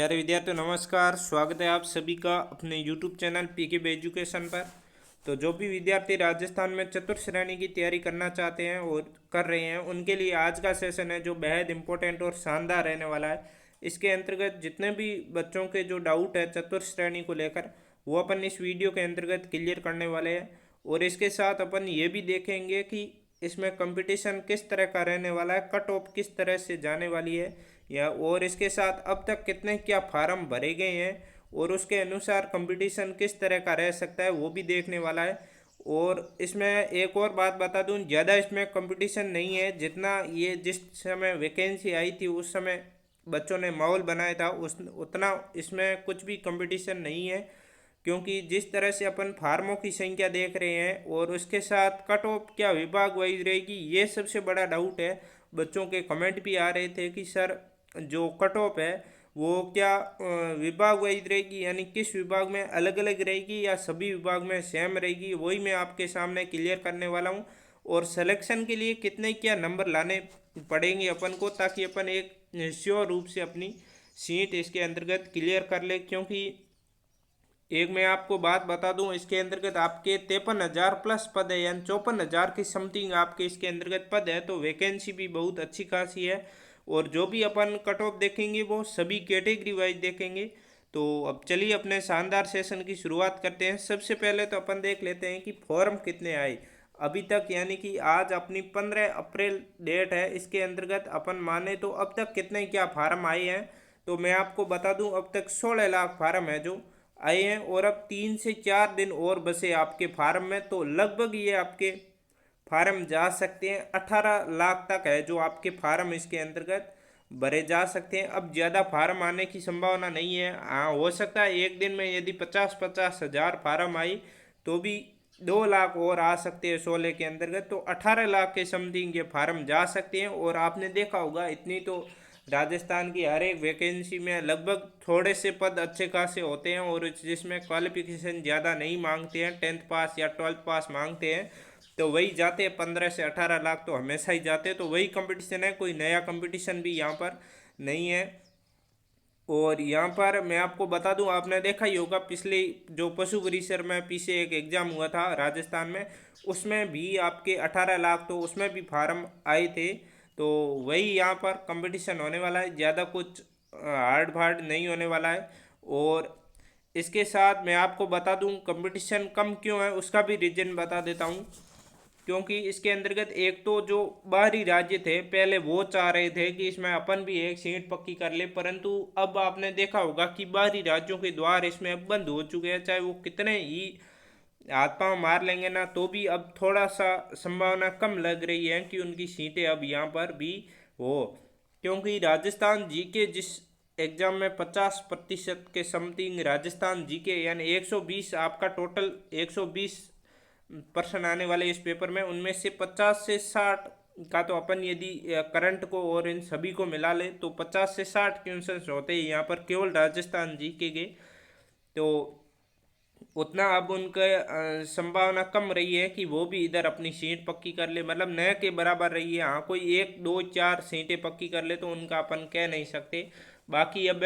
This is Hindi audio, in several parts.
प्यारे विद्यार्थियों नमस्कार। स्वागत है आप सभी का अपने यूट्यूब चैनल पीके एजुकेशन पर। तो जो भी विद्यार्थी राजस्थान में चतुर्थ श्रेणी की तैयारी करना चाहते हैं और कर रहे हैं उनके लिए आज का सेशन है जो बेहद इंपॉर्टेंट और शानदार रहने वाला है। इसके अंतर्गत जितने भी बच्चों के जो डाउट है चतुर्थ श्रेणी को लेकर वो अपन इस वीडियो के अंतर्गत क्लियर करने वाले हैं। और इसके साथ अपन ये भी देखेंगे कि इसमें कंपटीशन किस तरह का रहने वाला है, कट ऑफ किस तरह से जाने वाली है या और इसके साथ अब तक कितने क्या फार्म भरे गए हैं और उसके अनुसार कंपटीशन किस तरह का रह सकता है वो भी देखने वाला है। और इसमें एक और बात बता दूं, ज़्यादा इसमें कंपटीशन नहीं है जितना ये जिस समय वैकेंसी आई थी उस समय बच्चों ने माहौल बनाया था उस उतना इसमें कुछ भी कंपटीशन नहीं है। क्योंकि जिस तरह से अपन फार्मों की संख्या देख रहे हैं और उसके साथ कट ऑफ क्या विभाग वाइज रहेगी ये सबसे बड़ा डाउट है। बच्चों के कमेंट भी आ रहे थे कि सर जो कट ऑफ है वो क्या विभाग वाइज रहेगी, यानी किस विभाग में अलग अलग रहेगी या सभी विभाग में सेम रहेगी, वही मैं आपके सामने क्लियर करने वाला हूँ। और सिलेक्शन के लिए कितने क्या नंबर लाने पड़ेंगे अपन को ताकि अपन एक श्योर रूप से अपनी सीट इसके अंतर्गत क्लियर कर ले। क्योंकि एक मैं आपको बात बता दूं, इसके अंतर्गत आपके 53,000 प्लस पद है यानी 54,000 की समथिंग आपके इसके अंतर्गत पद है, तो वैकेंसी भी बहुत अच्छी खासी है। और जो भी अपन कट ऑफ देखेंगे वो सभी कैटेगरी वाइज देखेंगे। तो अब चलिए अपने शानदार सेशन की शुरुआत करते हैं। सबसे पहले तो अपन देख लेते हैं कि फॉर्म कितने आए अभी तक, यानी कि आज अपनी 15 अप्रैल डेट है। इसके अंतर्गत अपन माने तो अब तक कितने क्या फार्म आए हैं, तो मैं आपको बता दूं अब तक 16 लाख फार्म है जो आए हैं और अब 3 से 4 दिन और बसे आपके फार्म में, तो लगभग ये आपके फार्म जा सकते हैं 18 लाख तक है जो आपके फार्म इसके अंतर्गत भरे जा सकते हैं। अब ज़्यादा फार्म आने की संभावना नहीं है। हाँ, हो सकता है एक दिन में यदि 50-50 हज़ार फार्म आई तो भी 2 लाख और आ सकते हैं 16 के अंतर्गत, तो 18 लाख के समथिंग ये फार्म जा सकते हैं। और आपने देखा होगा इतनी तो राजस्थान की हर एक वैकेंसी में लगभग थोड़े से पद अच्छे खासे होते हैं और जिसमें क्वालिफिकेशन ज़्यादा नहीं मांगते हैं, 10th पास या 12th पास मांगते हैं, तो वही जाते हैं 15 से 18 लाख तो हमेशा ही जाते हैं। तो वही कंपटीशन है, कोई नया कंपटीशन भी यहाँ पर नहीं है। और यहाँ पर मैं आपको बता दूं, आपने देखा ही होगा पिछले जो पशु परिसर में पीछे एक एग्जाम हुआ था राजस्थान में, उसमें भी आपके 18 लाख तो उसमें भी फार्म आए थे। तो वही यहाँ पर कंपटीशन होने वाला है, ज़्यादा कुछ हार्ड फार्ड नहीं होने वाला है। और इसके साथ मैं आपको बता दूं कंपटीशन कम क्यों है उसका भी रीजन बता देता हूँ। क्योंकि इसके अंतर्गत एक तो जो बाहरी राज्य थे पहले वो चाह रहे थे कि इसमें अपन भी एक सीट पक्की कर ले, परंतु अब आपने देखा होगा कि बाहरी राज्यों के द्वार इसमें अब बंद हो चुके हैं। चाहे वो कितने ही हाथ पांव मार लेंगे ना तो भी अब थोड़ा सा संभावना कम लग रही है कि उनकी सीटें अब यहाँ पर भी हो। क्योंकि राजस्थान जीके जिस एग्जाम में 50% के समथिंग राजस्थान जीके यानी 120 आपका टोटल 120 पर्सन आने वाले इस पेपर में, उनमें से 50 से 60 का तो अपन यदि करंट को और इन सभी को मिला ले तो 50 से 60 क्वेश्चन होते हैं यहाँ पर केवल राजस्थान जीके के। तो उतना अब उनका संभावना कम रही है कि वो भी इधर अपनी सीट पक्की कर ले, मतलब नए के बराबर रही है। हाँ, कोई 1 2 4 सीटें पक्की कर ले तो उनका अपन कह नहीं सकते। बाकी अब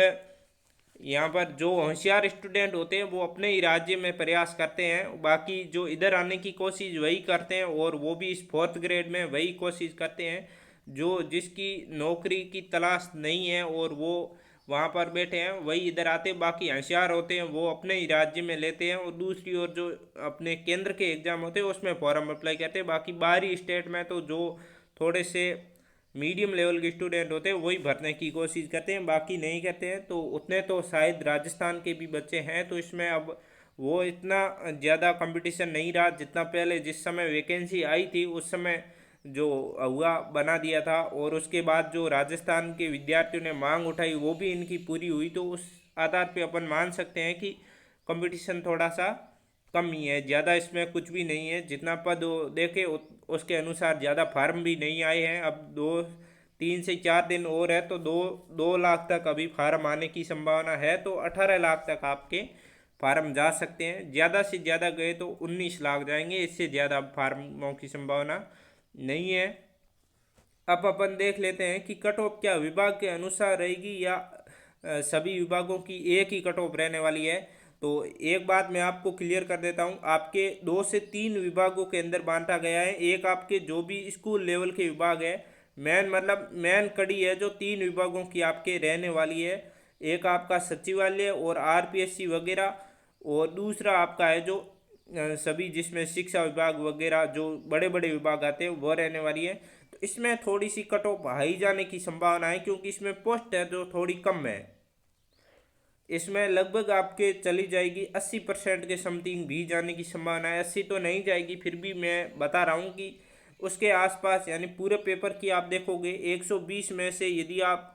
यहाँ पर जो होशियार स्टूडेंट होते हैं वो अपने ही राज्य में प्रयास करते हैं, बाकी जो इधर आने की कोशिश वही करते हैं और वो भी इस 4th ग्रेड में वही कोशिश करते हैं जो जिसकी नौकरी की तलाश नहीं है और वो वहाँ पर बैठे हैं वही इधर आते हैं। बाकी होशियार होते हैं वो अपने ही राज्य में लेते हैं और दूसरी ओर जो अपने केंद्र के एग्ज़ाम होते हैं उसमें फॉर्म अप्लाई करते हैं। बाकी बाहरी स्टेट में तो जो थोड़े से मीडियम लेवल के स्टूडेंट होते हैं वही भरने की कोशिश करते हैं, बाकी नहीं करते हैं। तो उतने तो शायद राजस्थान के भी बच्चे हैं, तो इसमें अब वो इतना ज़्यादा कंपटीशन नहीं रहा जितना पहले जिस समय वैकेंसी आई थी उस समय जो हुआ बना दिया था। और उसके बाद जो राजस्थान के विद्यार्थियों ने मांग उठाई वो भी इनकी पूरी हुई, तो उस आधार पे अपन मान सकते हैं कि कंपटीशन थोड़ा सा कम ही है, ज़्यादा इसमें कुछ भी नहीं है। जितना पद देखे उसके अनुसार ज़्यादा फार्म भी नहीं आए हैं। अब 3 से 4 दिन और है तो 2 लाख तक अभी फार्म आने की संभावना है, तो 18 लाख तक आपके फार्म जा सकते हैं। ज़्यादा से ज़्यादा गए तो 19 लाख जाएंगे, इससे ज़्यादा फार्मों की संभावना नहीं है। अब अपन देख लेते हैं कि कट ऑफ क्या विभाग के अनुसार रहेगी या सभी विभागों की एक ही कट ऑफ रहने वाली है। तो एक बात मैं आपको क्लियर कर देता हूँ, आपके 2 से 3 विभागों के अंदर बांटा गया है। एक आपके जो भी स्कूल लेवल के विभाग है, मेन कड़ी है जो 3 विभागों की आपके रहने वाली है। एक आपका सचिवालय और आरपीएससी वगैरह, और दूसरा आपका है जो सभी जिसमें शिक्षा विभाग वगैरह जो बड़े बड़े विभाग आते हैं वो रहने वाली है। तो इसमें थोड़ी सी कट ऑफ हाई जाने की संभावना है, क्योंकि इसमें पोस्ट है जो थोड़ी कम है। इसमें लगभग आपके चली जाएगी 80% के समथिंग भी जाने की संभावना है। 80 तो नहीं जाएगी, फिर भी मैं बता रहा हूँ कि उसके आसपास, यानी पूरे पेपर की आप देखोगे 120 में से यदि आप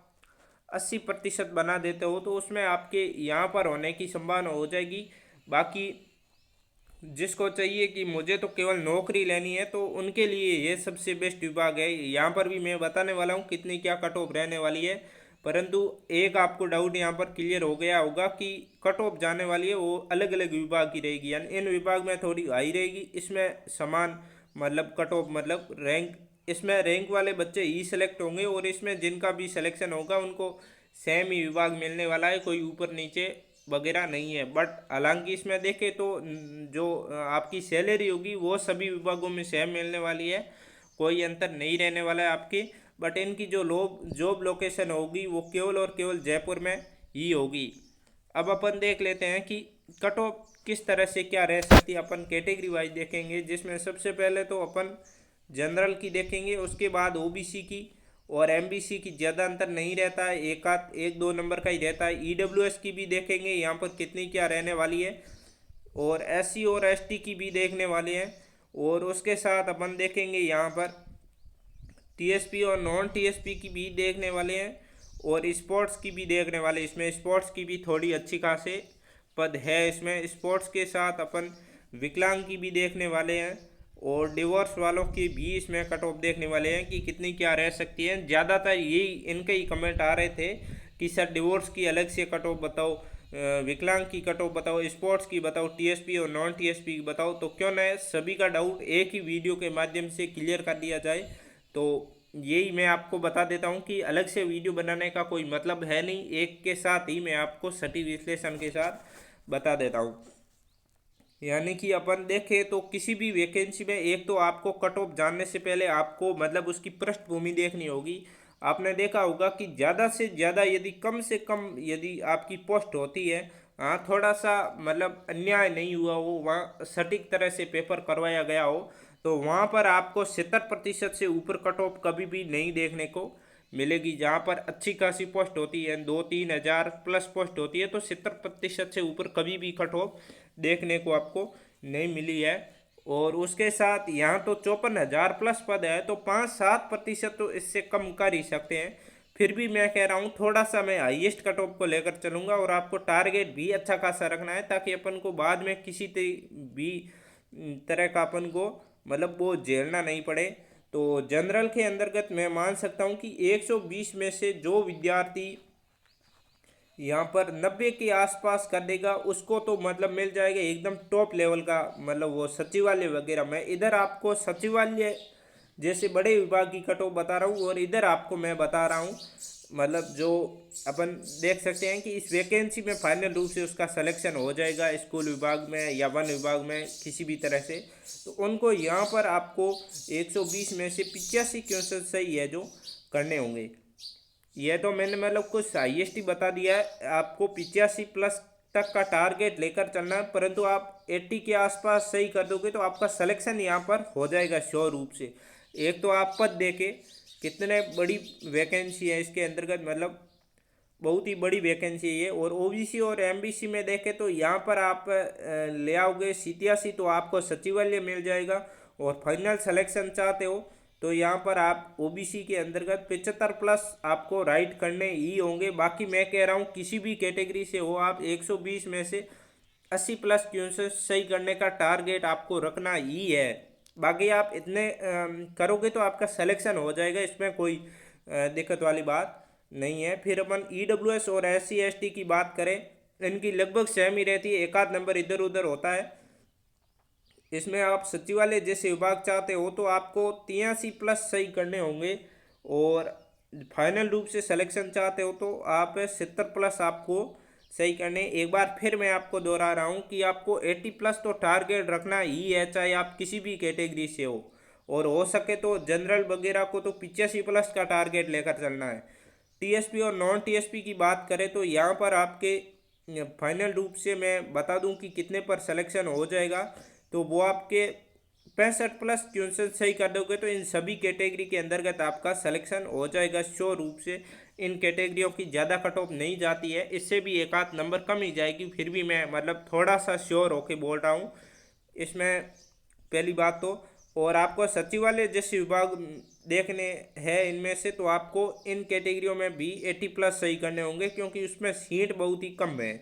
80% बना देते हो तो उसमें आपके यहाँ पर होने की संभावना हो जाएगी। बाकी जिसको चाहिए कि मुझे तो केवल नौकरी लेनी है, तो उनके लिए ये सबसे बेस्ट विभाग है। यहाँ पर भी मैं बताने वाला हूँ कितनी क्या कट ऑफ रहने वाली है। परंतु एक आपको डाउट यहाँ पर क्लियर हो गया होगा कि कट ऑफ जाने वाली है वो अलग अलग विभाग की रहेगी, यानी इन विभाग में थोड़ी हाई रहेगी, इसमें समान मतलब कट ऑफ मतलब रैंक, इसमें रैंक वाले बच्चे ही सिलेक्ट होंगे, और इसमें जिनका भी सिलेक्शन होगा उनको सेम ही विभाग मिलने वाला है, कोई ऊपर नीचे वगैरह नहीं है। बट हालांकि इसमें देखें तो जो आपकी सैलरी होगी वो सभी विभागों में सेम मिलने वाली है, कोई अंतर नहीं रहने वाला है आपकी। बट इनकी जो जॉब लोकेशन होगी वो केवल और केवल जयपुर में ही होगी। अब अपन देख लेते हैं कि कट ऑफ किस तरह से क्या रह सकती है। अपन कैटेगरी वाइज देखेंगे, जिसमें सबसे पहले तो अपन जनरल की देखेंगे, उसके बाद ओबीसी की और एमबीसी की। ज़्यादा अंतर नहीं रहता है, एक दो नंबर का ही रहता है। ईडब्ल्यूएस की भी देखेंगे यहाँ पर कितनी क्या रहने वाली है, और एससी और एसटी की भी देखने वाले हैं। और उसके साथ अपन देखेंगे यहाँ पर टीएसपी और नॉन टीएसपी की भी देखने वाले हैं, और स्पोर्ट्स की भी देखने वाले। इसमें स्पोर्ट्स की भी थोड़ी अच्छी खासे पद है। इसमें स्पोर्ट्स के साथ अपन विकलांग की भी देखने वाले हैं, और डिवोर्स वालों की भी इसमें कट ऑफ देखने वाले हैं कि कितनी क्या रह सकती है। ज़्यादातर यही इनके ही कमेंट आ रहे थे कि सर डिवोर्स की अलग से कट ऑफ बताओ, विकलांग की कट ऑफ बताओ, स्पोर्ट्स की बताओ, टीएसपी और नॉन टीएसपी की बताओ। तो क्यों न सभी का डाउट एक ही वीडियो के माध्यम से क्लियर कर दिया जाए। तो यही मैं आपको बता देता हूँ कि अलग से वीडियो बनाने का कोई मतलब है नहीं, एक के साथ ही मैं आपको सटीक विश्लेषण के साथ बता देता हूँ। यानी कि अपन देखें तो किसी भी वैकेंसी में एक तो आपको कट ऑफ जानने से पहले आपको मतलब उसकी पृष्ठभूमि देखनी होगी। आपने देखा होगा कि ज़्यादा से ज़्यादा यदि कम से कम यदि आपकी पोस्ट होती है, हाँ थोड़ा सा मतलब अन्याय नहीं हुआ हो, वहाँ सटीक तरह से पेपर करवाया गया हो, तो वहाँ पर आपको 70% से ऊपर कट ऑफ कभी भी नहीं देखने को मिलेगी। जहाँ पर अच्छी खासी पोस्ट होती है, 2-3 हज़ार प्लस पोस्ट होती है, तो 70% से ऊपर कभी भी कट ऑफ देखने को आपको नहीं मिली है। और उसके साथ यहाँ तो 54,000 प्लस पद है, तो 5-7% तो इससे कम कर ही सकते हैं। फिर भी मैं कह रहा हूँ थोड़ा सा मैं हाईएस्ट कट ऑफ को लेकर चलूँगा, और आपको टारगेट भी अच्छा खासा रखना है, ताकि अपन को बाद में किसी भी तरह का अपन को मतलब वो झेलना नहीं पड़े। तो जनरल के अंतर्गत मैं मान सकता हूँ कि 120 में से जो विद्यार्थी यहाँ पर 90 के आसपास कर देगा उसको तो मतलब मिल जाएगा एकदम टॉप लेवल का, मतलब वो सचिवालय वगैरह में। इधर आपको सचिवालय जैसे बड़े विभाग की कट ऑफ बता रहा हूँ, और इधर आपको मैं बता रहा हूँ मतलब जो अपन देख सकते हैं कि इस वैकेंसी में फाइनल रूप से उसका सिलेक्शन हो जाएगा स्कूल विभाग में या वन विभाग में किसी भी तरह से। तो उनको यहाँ पर आपको 120 में से 85 क्वेश्चन सही है जो करने होंगे। यह तो मैंने मतलब कुछ हाईएस्ट ही बता दिया है, आपको 85 प्लस तक का टारगेट लेकर चलना है। परंतु आप 80 के आसपास सही कर दोगे तो आपका सिलेक्शन यहाँ पर हो जाएगा श्योर रूप से। एक तो आप पद देखे कितने बड़ी वैकेंसी है इसके अंतर्गत, मतलब बहुत ही बड़ी वैकेंसी है ये। और ओबीसी और एमबीसी में देखें तो यहाँ पर आप ले आओगे 87, तो आपको सचिवालय मिल जाएगा। और फाइनल सिलेक्शन चाहते हो तो यहाँ पर आप ओबीसी के अंतर्गत 75 प्लस आपको राइट करने ही होंगे। बाकी मैं कह रहा हूँ किसी भी कैटेगरी से हो आप 120 में से 80 प्लस क्वेश्चन सही करने का टारगेट आपको रखना ही है। बाकी आप इतने करोगे तो आपका सिलेक्शन हो जाएगा, इसमें कोई दिक्कत वाली बात नहीं है। फिर अपन ईडब्ल्यूएस और एससी एसटी की बात करें, इनकी लगभग सेम ही रहती है, एक आध नंबर इधर उधर होता है। इसमें आप सचिवालय जैसे विभाग चाहते हो तो आपको 83 प्लस सही करने होंगे, और फाइनल रूप से सिलेक्शन चाहते हो तो आप 70+ आपको सही करने। एक बार फिर मैं आपको दोहरा रहा हूँ कि आपको 80+ तो टारगेट रखना ही है, चाहे आप किसी भी कैटेगरी से हो। और हो सके तो जनरल वगैरह को तो 85+ का टारगेट लेकर चलना है। टीएसपी और नॉन टीएसपी की बात करें तो यहाँ पर आपके फाइनल रूप से मैं बता दूं कि कितने पर सिलेक्शन हो जाएगा। तो वो आपके 65+ क्वेश्चन सही कर दोगे तो इन सभी कैटेगरी के अंतर्गत आपका सिलेक्शन हो जाएगा श्योर रूप से। इन कैटेगरियों की ज़्यादा कट ऑफ नहीं जाती है, इससे भी एक आध नंबर कम ही जाएगी, फिर भी मैं मतलब थोड़ा सा श्योर होके बोल रहा हूँ इसमें, पहली बात तो। और आपको सचिवालय जैसे विभाग देखने हैं इनमें से, तो आपको इन कैटेगरियों में भी 80+ सही करने होंगे, क्योंकि उसमें सीट बहुत ही कम है।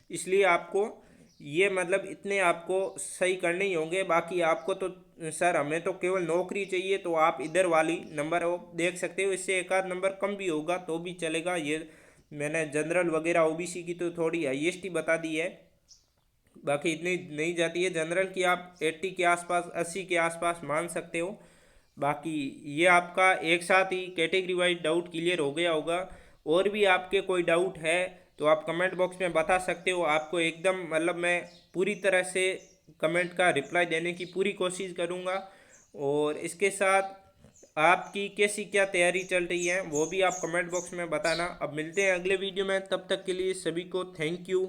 इसलिए आपको ये मतलब इतने आपको सही करने ही होंगे। बाकी आपको तो सर हमें तो केवल नौकरी चाहिए, तो आप इधर वाली नंबर वो देख सकते हो, इससे एक आध नंबर कम भी होगा तो भी चलेगा। ये मैंने जनरल वगैरह ओबीसी की तो थोड़ी हाईएस्ट बता दी है, बाकी इतनी नहीं जाती है। जनरल की आप 80 के आसपास 80 के आसपास मान सकते हो। बाकी ये आपका एक साथ ही कैटेगरी वाइज डाउट क्लियर हो गया होगा। और भी आपके कोई डाउट है तो आप कमेंट बॉक्स में बता सकते हो। आपको एकदम मतलब मैं पूरी तरह से कमेंट का रिप्लाई देने की पूरी कोशिश करूँगा। और इसके साथ आपकी कैसी क्या तैयारी चल रही है वो भी आप कमेंट बॉक्स में बताना। अब मिलते हैं अगले वीडियो में, तब तक के लिए सभी को थैंक यू।